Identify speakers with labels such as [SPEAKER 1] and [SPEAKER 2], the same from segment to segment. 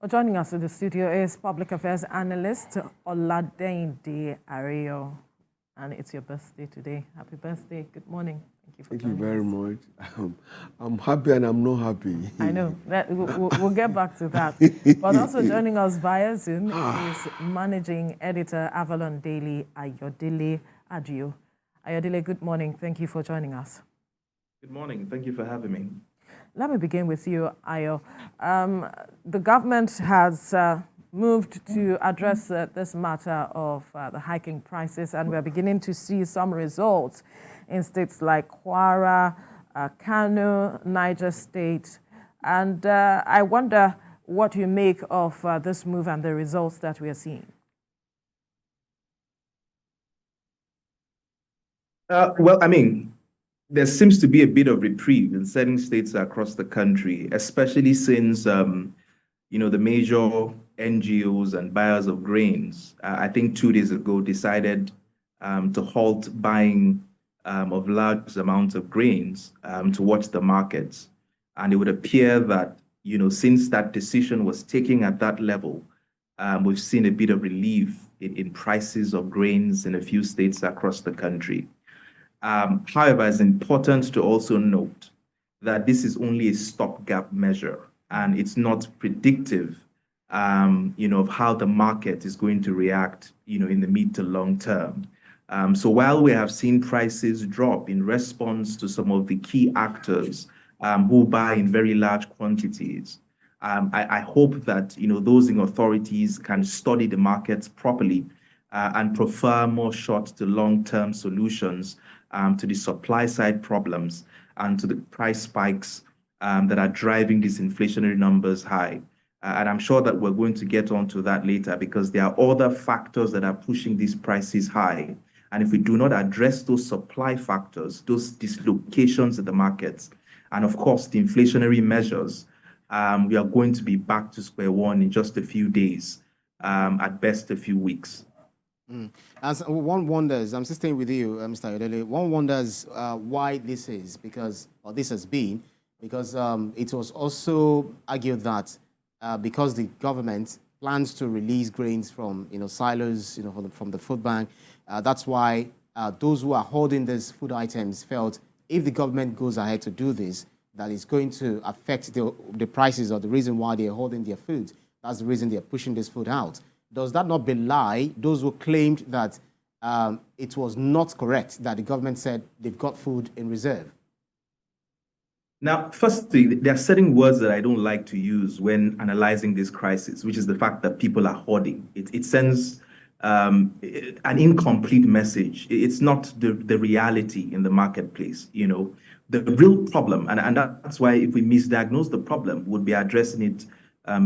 [SPEAKER 1] Well, joining us in the studio is public affairs analyst Oladende Ario. And it's your birthday today. Happy birthday. Good morning. Thank you for
[SPEAKER 2] joining us.
[SPEAKER 1] Thank
[SPEAKER 2] you very much. I'm happy and I'm not happy.
[SPEAKER 1] I know. We'll get back to that. But also joining us via Zoom is managing editor Avalon Daily, Ayodele Adio. Ayodele, good morning. Thank you for joining us.
[SPEAKER 3] Good morning. Thank you for having me.
[SPEAKER 1] Let me begin with you, Ayo. The government has moved to address this matter of the hiking prices, and we're beginning to see some results in states like Kwara, Kano, Niger State. And I wonder what you make of this move and the results that we are seeing.
[SPEAKER 3] There seems to be a bit of reprieve in certain states across the country, especially since, the major NGOs and buyers of grains, I think 2 days ago, decided to halt buying of large amounts of grains to watch the markets. And it would appear that, since that decision was taken at that level, we've seen a bit of relief in prices of grains in a few states across the country. However, it's important to also note that this is only a stopgap measure and it's not predictive, of how the market is going to react, in the mid to long term. So while we have seen prices drop in response to some of the key actors who buy in very large quantities, I hope that, those in authorities can study the markets properly and prefer more short to long-term solutions to the supply side problems and to the price spikes that are driving these inflationary numbers high. And I'm sure that we're going to get onto that later because there are other factors that are pushing these prices high. And if we do not address those supply factors, those dislocations in the markets, and of course, the inflationary measures, we are going to be back to square one in just a few days, at best a few weeks.
[SPEAKER 2] As one wonders, I'm still staying with you, Mr. Ayodele. One wonders why this is, or this has been, because it was also argued that because the government plans to release grains from silos, from the food bank, that's why those who are holding these food items felt if the government goes ahead to do this, that it's going to affect the prices or the reason why they're holding their food. That's the reason they're pushing this food out. Does that not belie those who claimed that it was not correct that the government said they've got food in reserve?
[SPEAKER 3] Now, firstly, there are certain words that I don't like to use when analyzing this crisis, which is the fact that people are hoarding. It sends an incomplete message. It's not the reality in the marketplace. The real problem, and that's why if we misdiagnose the problem, we'll be addressing it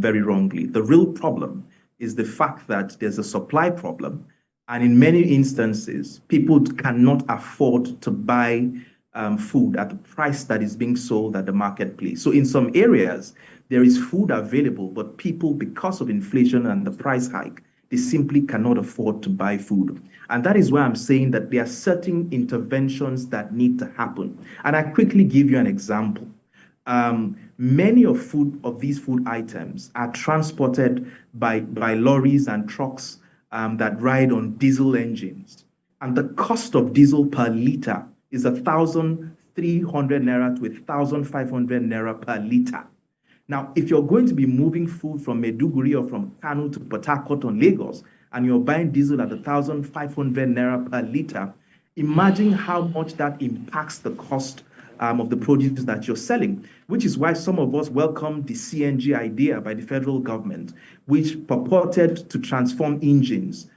[SPEAKER 3] very wrongly. The real problem is the fact that there's a supply problem. And in many instances, people cannot afford to buy food at the price that is being sold at the marketplace. So in some areas, there is food available, but people, because of inflation and the price hike, they simply cannot afford to buy food. And that is why I'm saying that there are certain interventions that need to happen. And I quickly give you an example. Many of these food items are transported by lorries and trucks that ride on diesel engines. And the cost of diesel per liter is 1,300 naira to 1,500 naira per liter. Now, if you're going to be moving food from Maiduguri or from Kano to Port Harcourt on Lagos, and you're buying diesel at 1,500 naira per liter, imagine how much that impacts the cost of the produce that you're selling, which is why some of us welcome the CNG idea by the federal government, which purported to transform engines,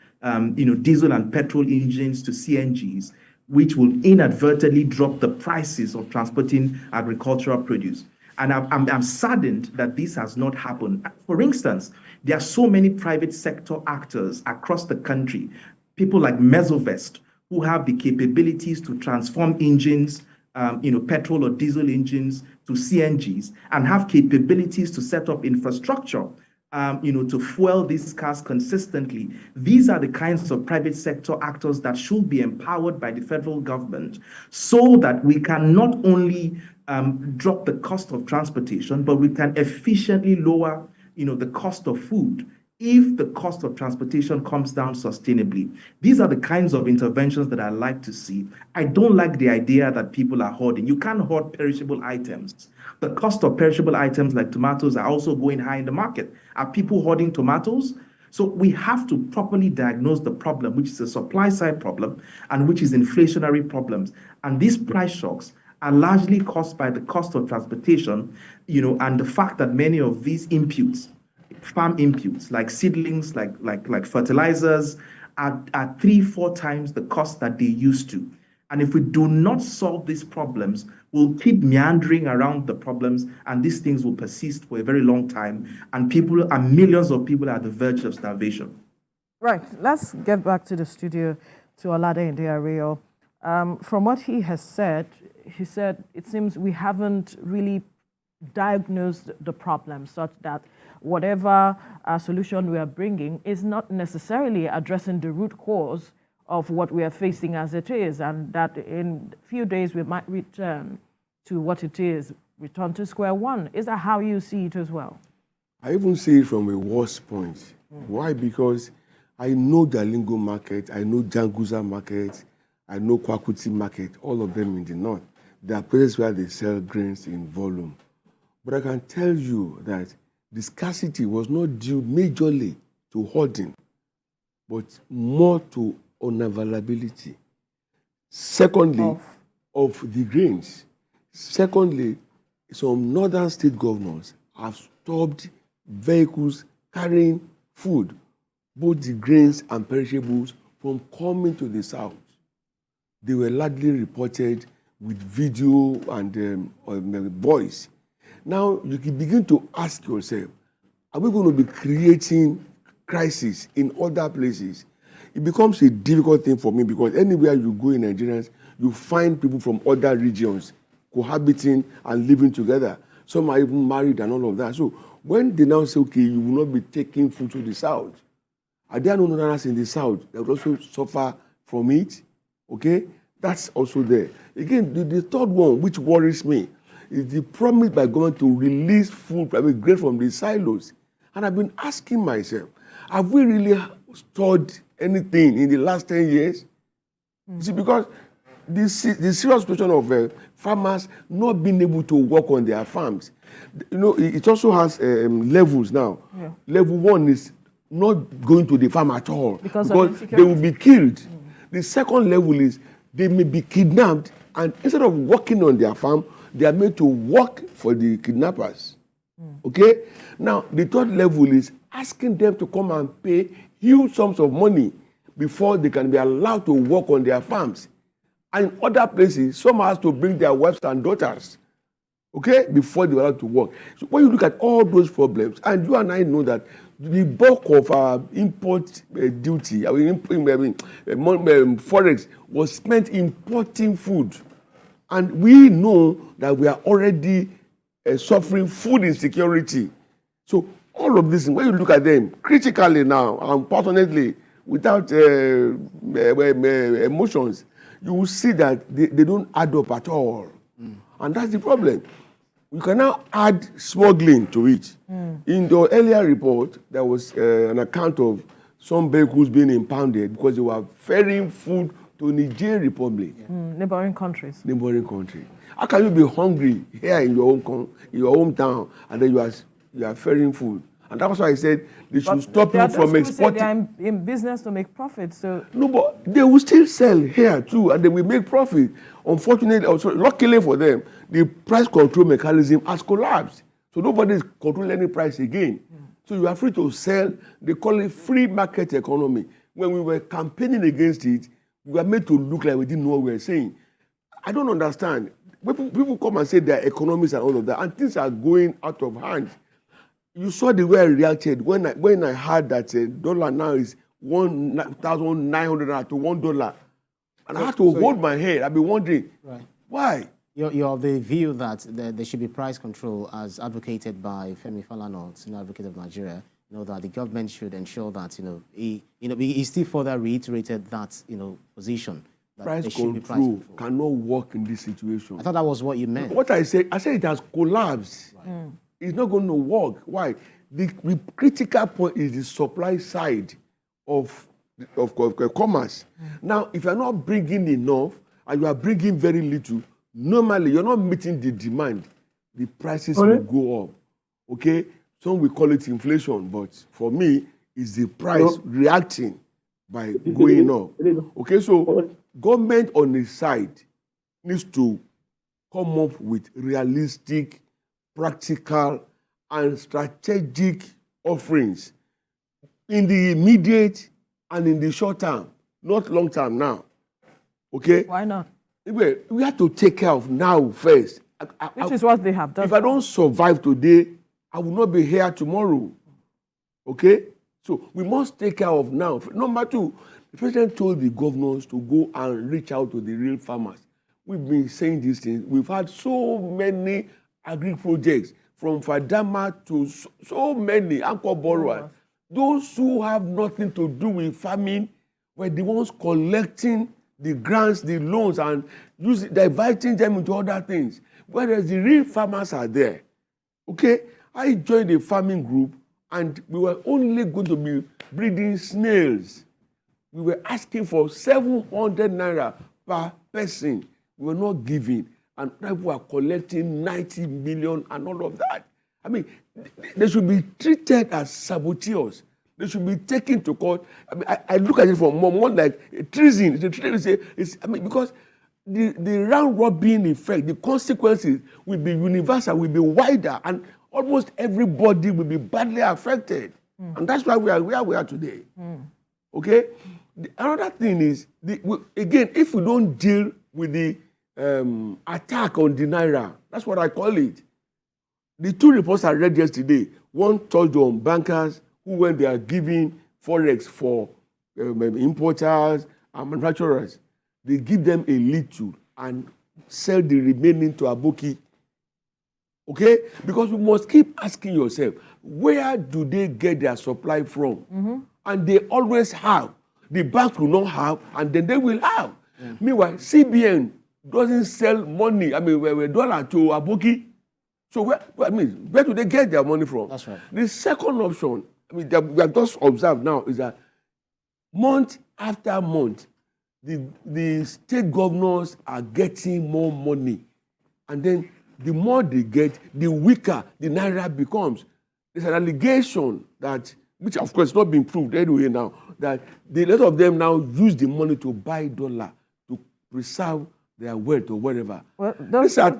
[SPEAKER 3] diesel and petrol engines to CNGs, which will inadvertently drop the prices of transporting agricultural produce. And I'm saddened that this has not happened. For instance, there are so many private sector actors across the country, people like Mesovest, who have the capabilities to transform engines, petrol or diesel engines to CNGs, and have capabilities to set up infrastructure, to fuel these cars consistently. These are the kinds of private sector actors that should be empowered by the federal government so that we can not only drop the cost of transportation, but we can efficiently lower the cost of food if the cost of transportation comes down sustainably. These are the kinds of interventions that I like to see. I don't like the idea that people are hoarding. You can't hoard perishable items. The cost of perishable items like tomatoes are also going high in the market. Are people hoarding tomatoes? So we have to properly diagnose the problem, which is a supply side problem and which is inflationary problems. And these price shocks are largely caused by the cost of transportation, and the fact that many of these inputs, farm inputs like seedlings, like fertilizers, are 3-4 times the cost that they used to. And if we do not solve these problems, we'll keep meandering around the problems, and these things will persist for a very long time, and millions of people are at the verge of starvation.
[SPEAKER 1] Right. Let's get back to the studio to Olade Ndiario. From what he said it seems we haven't really diagnosed the problem such that whatever solution we are bringing is not necessarily addressing the root cause of what we are facing as it is, and that in a few days we might return to what it is, return to square one. Is that how you see it as well?
[SPEAKER 4] I even see it from a worse point. Why? Because I know the Lingo market, I know Janguza market, I know Kwakuti market, all of them in the north. There are places where they sell grains in volume. But I can tell you that the scarcity was not due majorly to hoarding, but more to unavailability. Secondly, of the grains. Secondly, some northern state governors have stopped vehicles carrying food, both the grains and perishables, from coming to the south. They were largely reported with video and voice. Now, you can begin to ask yourself, are we going to be creating crisis in other places? It becomes a difficult thing for me because anywhere you go in Nigeria, you find people from other regions cohabiting and living together. Some are even married and all of that. So when they now say, okay, you will not be taking food to the south, are there no others in the south that will also suffer from it? Okay? That's also there. Again, the third one, which worries me, is the promise by government to release food, grain from the silos. And I've been asking myself, have we really stored anything in the last 10 years? You see, because the serious situation of farmers not being able to work on their farms, it also has levels now. Yeah. Level 1 is not going to the farm at all because they will be killed. The second level is they may be kidnapped, and instead of working on their farm, they are made to work for the kidnappers. Okay? Now, the third level is asking them to come and pay huge sums of money before they can be allowed to work on their farms. And in other places, some has to bring their wives and daughters, okay, before they are allowed to work. So when you look at all those problems, and you and I know that the bulk of our import duty, forex, was spent importing food. And we know that we are already suffering food insecurity. So all of this, when you look at them critically now, and passionately, without emotions, you will see that they don't add up at all. And that's the problem. We can now add smuggling to it. In the earlier report, there was an account of some vehicles being impounded because they were ferrying food to Niger Republic.
[SPEAKER 1] Neighboring countries.
[SPEAKER 4] Neighboring country. How can you be hungry here in your hometown and then you are ferrying food? And that's why I said they should stop you from exporting.
[SPEAKER 1] They are in business to make profit. So
[SPEAKER 4] no, but they will still sell here too, and they will make profit. Unfortunately, also luckily for them, the price control mechanism has collapsed. So nobody is controlling any price again. So you are free to sell. They call it free market economy. When we were campaigning against it, we were made to look like we didn't know what we were saying. I don't understand. People come and say there are economies and all of that, and things are going out of hand. You saw the way I reacted when I heard that dollar now is 1,900 to $1, and I had to hold my head. I've been wondering, why?
[SPEAKER 2] You're of the view that there should be price control, as advocated by Femi Falana, senior advocate of Nigeria. That the government should ensure that he still further reiterated that position. That
[SPEAKER 4] price control cannot work in this situation.
[SPEAKER 2] I thought that was what you meant.
[SPEAKER 4] What I said it has collapsed. It's not going to work. Why? the critical point is the supply side of commerce. Now, if you're not bringing enough and you are bringing very little, normally you're not meeting the demand. The prices will go up. Okay? Some will call it inflation, but for me, it's the price reacting by going up. Okay, so government on the side needs to come up with realistic, practical, and strategic offerings in the immediate and in the short term, not long term now. Okay?
[SPEAKER 1] Why not?
[SPEAKER 4] We have to take care of now first.
[SPEAKER 1] Which is what they have done.
[SPEAKER 4] If I don't survive today, I will not be here tomorrow. Okay? So we must take care of now. Number two, the president told the governors to go and reach out to the real farmers. We've been saying these things. We've had so many agri projects from Fadama to so many anchor borrowers. Those who have nothing to do with farming were the ones collecting the grants, the loans, and diverting them into other things. Whereas the real farmers are there. Okay? I joined a farming group, and we were only going to be breeding snails. We were asking for 700 naira per person. We were not giving. And people are collecting 90 million and all of that. I mean, they should be treated as saboteurs. They should be taken to court. I mean, I look at it from more like treason. Because the round robin effect, the consequences will be universal, will be wider, and almost everybody will be badly affected. And that's why we are where we are today. Okay? Another thing is, again, if we don't deal with the attack on the Naira, that's what I call it. The two reports I read yesterday, one touched on bankers who, when they are giving forex for importers and manufacturers, they give them a little and sell the remaining to Aboki. Okay? Because we must keep asking yourself, where do they get their supply from? And they always have. The banks will not have, and then they will have. Meanwhile, CBN doesn't sell money, dollar to Aboki. So where do they get their money from?
[SPEAKER 2] That's right.
[SPEAKER 4] The second option, we have just observed now, is that month after month, the state governors are getting more money. And then the more they get, the weaker the Naira becomes. There's an allegation that, which of course is not being proved anyway now, that a lot of them now use the money to buy dollar to preserve their wealth or whatever.
[SPEAKER 1] Well, those are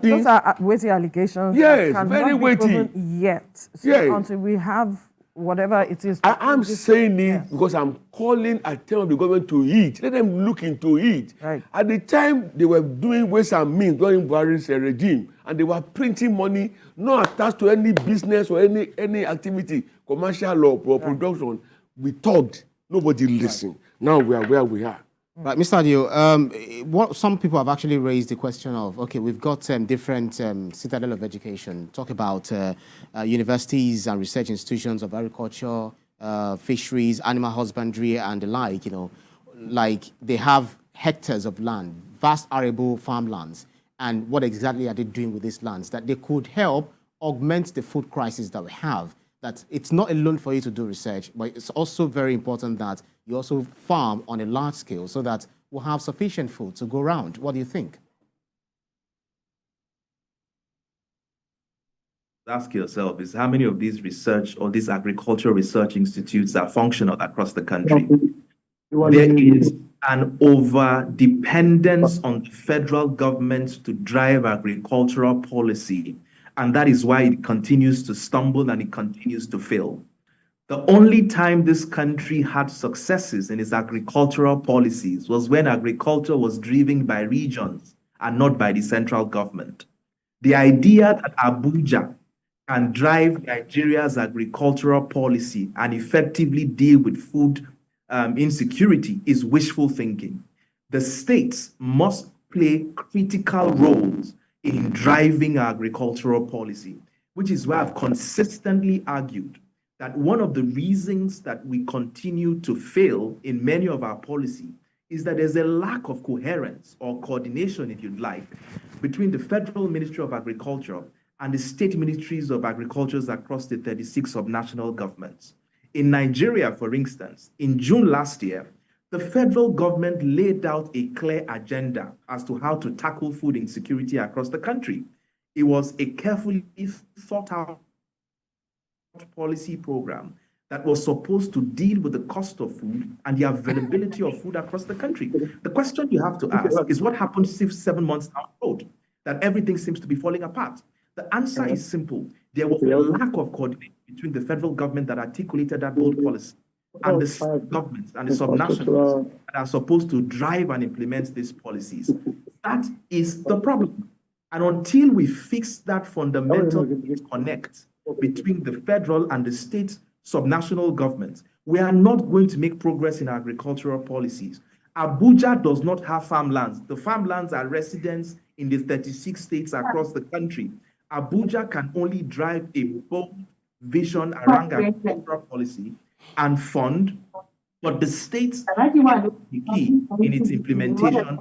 [SPEAKER 1] weighty allegations.
[SPEAKER 4] Yes,
[SPEAKER 1] that
[SPEAKER 4] very weighty.
[SPEAKER 1] Yet. So
[SPEAKER 4] yes.
[SPEAKER 1] Until we have whatever it is.
[SPEAKER 4] I am saying it because I'm calling attention of the government to it. Let them look into it.
[SPEAKER 1] Right.
[SPEAKER 4] At the time, they were doing ways and means during Buhari's regime, and they were printing money not attached to any business or any activity, commercial or production. We talked. Nobody listened. Now we are where we are.
[SPEAKER 2] Right, Mr. Adio, some people have actually raised the question of, okay, we've got different citadel of education. Talk about universities and research institutions of agriculture, fisheries, animal husbandry, and the like, like they have hectares of land, vast arable farmlands. And what exactly are they doing with these lands? That they could help augment the food crisis that we have. That it's not alone for you to do research, but it's also very important that you also farm on a large scale so that we'll have sufficient food to go around. What do you think?
[SPEAKER 3] Ask yourself is how many of these research or these agricultural research institutes are functional across the country? There is an over-dependence on the federal government to drive agricultural policy. And that is why it continues to stumble and it continues to fail. The only time this country had successes in its agricultural policies was when agriculture was driven by regions and not by the central government. The idea that Abuja can drive Nigeria's agricultural policy and effectively deal with food insecurity is wishful thinking. The states must play critical roles in driving agricultural policy, which is why I've consistently argued that one of the reasons that we continue to fail in many of our policy is that there's a lack of coherence or coordination, if you'd like, between the Federal Ministry of Agriculture and the state ministries of agriculture across the 36 subnational governments. In Nigeria, for instance, in June last year, the federal government laid out a clear agenda as to how to tackle food insecurity across the country. It was a carefully thought out policy program that was supposed to deal with the cost of food and the availability of food across the country. The question you have to ask is what happened 7 months down the road, that everything seems to be falling apart? The answer is simple. There was a lack of coordination between the federal government that articulated that bold policy and the state governments and the subnationals that are supposed to drive and implement these policies. That is the problem. And until we fix that fundamental disconnect between the federal and the state subnational governments, we are not going to make progress in agricultural policies. Abuja does not have farmlands. The farmlands are residents in the 36 states across the country. Abuja can only drive a bold vision around agricultural policy and fund, but the states are the key in its implementation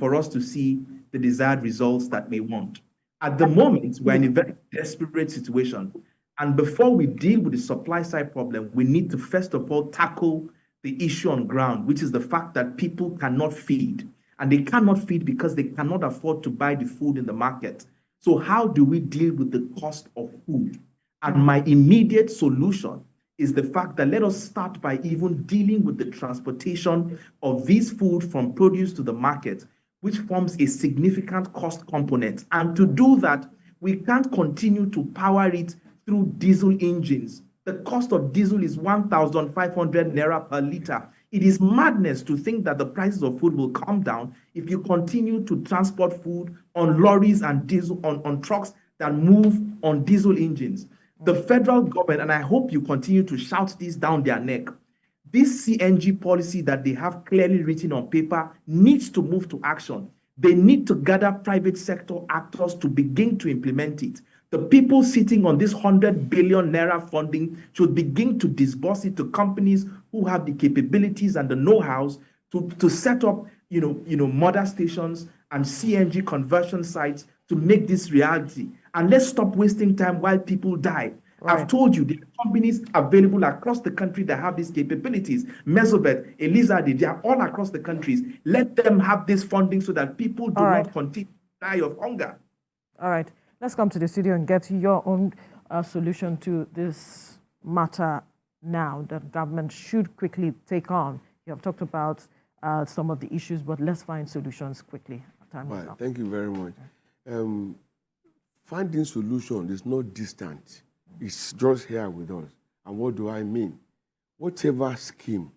[SPEAKER 3] for us to see the desired results that we want. At the moment, we're in a very desperate situation. And before we deal with the supply side problem, we need to first of all tackle the issue on ground, which is the fact that people cannot feed. And they cannot feed because they cannot afford to buy the food in the market. So how do we deal with the cost of food? And my immediate solution is the fact that let us start by even dealing with the transportation of this food from produce to the market, which forms a significant cost component. And to do that, we can't continue to power it through diesel engines. The cost of diesel is 1,500 naira per liter. It is madness to think that the prices of food will come down if you continue to transport food on lorries and diesel on trucks that move on diesel engines. The federal government, and I hope you continue to shout this down their neck, this CNG policy that they have clearly written on paper needs to move to action. They need to gather private sector actors to begin to implement it. The people sitting on this 100 billion naira funding should begin to disburse it to companies who have the capabilities and the know-hows to set up, mother stations and CNG conversion sites to make this reality. And let's stop wasting time while people die. Right. I've told you, there are companies available across the country that have these capabilities. Mesovet, Elizade, they are all across the countries. Let them have this funding so that people do not continue to die of hunger.
[SPEAKER 1] All right. Let's come to the studio and get your own solution to this matter now that government should quickly take on. You have talked about some of the issues, but let's find solutions quickly. Time is up.
[SPEAKER 4] Thank you very much. Finding solution is not distant. It's just here with us. And what do I mean? Whatever scheme,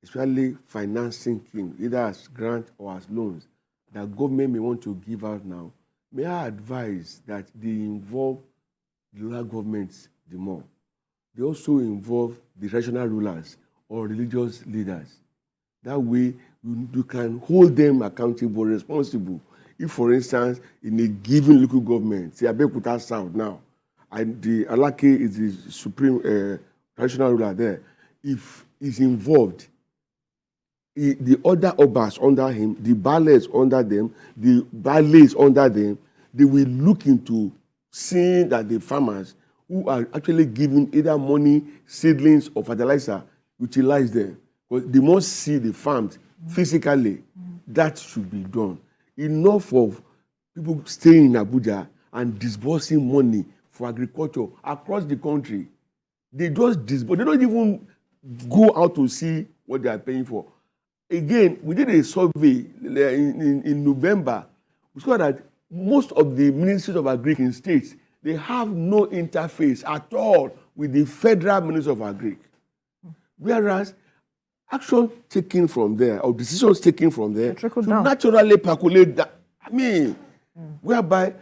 [SPEAKER 4] especially financing scheme, either as grant or as loans, that government may want to give out now, may I advise that they involve the local governments the more. They also involve the regional rulers or religious leaders. That way, you can hold them accountable, responsible. If, for instance, in a given local government, say Abeokuta South now, and the Alake is the supreme traditional ruler there, if he's involved, the other obas under him, the ballets under them, the ballets under them, they will look into seeing that the farmers who are actually giving either money, seedlings, or fertilizer, utilize them. But they must see the farms physically. That should be done. Enough of people staying in Abuja and disbursing money for agriculture across the country. They just disburse. They don't even go out to see what they are paying for. Again, we did a survey in November. We saw that most of the ministries of agric in states, they have no interface at all with the federal ministry of agric. Whereas action taken from there or decisions taken from there should naturally percolate that. Whereby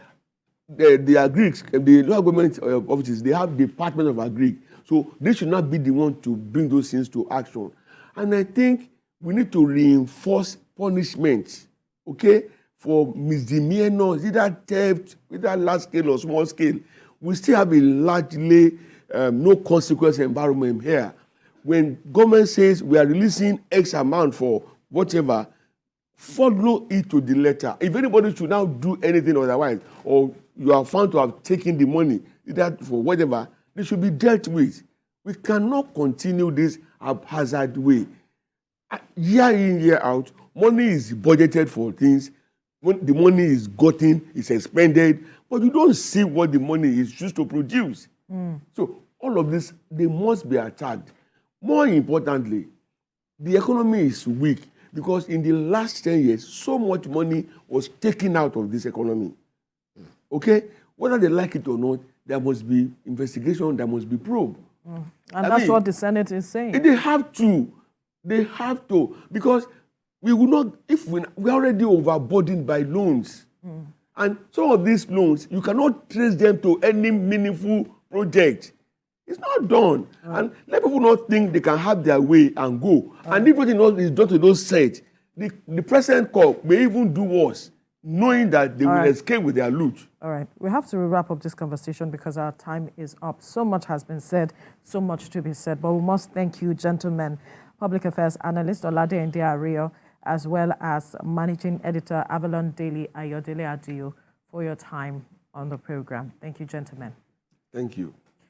[SPEAKER 4] the agrics, the local government offices, they have department of agric. So they should not be the one to bring those things to action. And I think we need to reinforce punishment, okay, for misdemeanors, either theft, either large scale or small scale. We still have a largely no consequence environment here. When government says we are releasing X amount for whatever, follow it to the letter. If anybody should now do anything otherwise or you are found to have taken the money, either for whatever, they should be dealt with. We cannot continue this haphazard way. Year in, year out, money is budgeted for things. When the money is gotten, it's expended, but you don't see what the money is used to produce. So all of this, they must be attacked. More importantly, the economy is weak because in the last 10 years, so much money was taken out of this economy. Okay? Whether they like it or not, there must be investigation, there must be probe.
[SPEAKER 1] And that's what the Senate is saying.
[SPEAKER 4] They have to. They have to. Because we will not, if we're already overburdened by loans. And some of these loans, you cannot trace them to any meaningful project. It's not done. And let people not think they can have their way and go. And if nothing is done to those sets, the present call may even do worse, knowing that they will escape with their loot.
[SPEAKER 1] All right. We have to wrap up this conversation because our time is up. So much has been said, so much to be said. But we must thank you, gentlemen, Public Affairs Analyst Olade Ario, as well as Managing Editor, Avalon Daily, Ayodele Adio, for your time on the program. Thank you, gentlemen.
[SPEAKER 4] Thank you.